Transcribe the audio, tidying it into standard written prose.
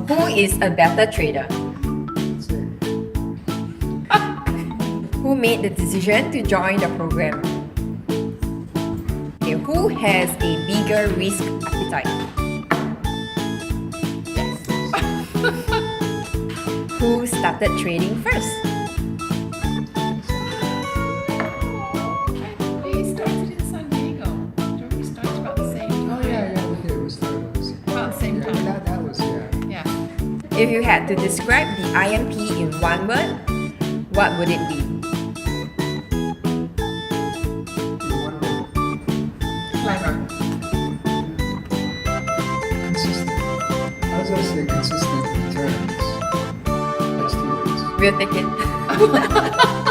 Who is a better trader? That's it. Who made the decision to join the program? Okay, who has a bigger risk appetite? Who started trading first? We started in San Diego. Don't we start about the same time? Oh yeah, we did. We started with About the same yeah, time. that was Yeah. If you had to describe the IMP in one word, what would it be? one word. Clever. Consistent. I was gonna say consistent returns. That's two words. We'll take it.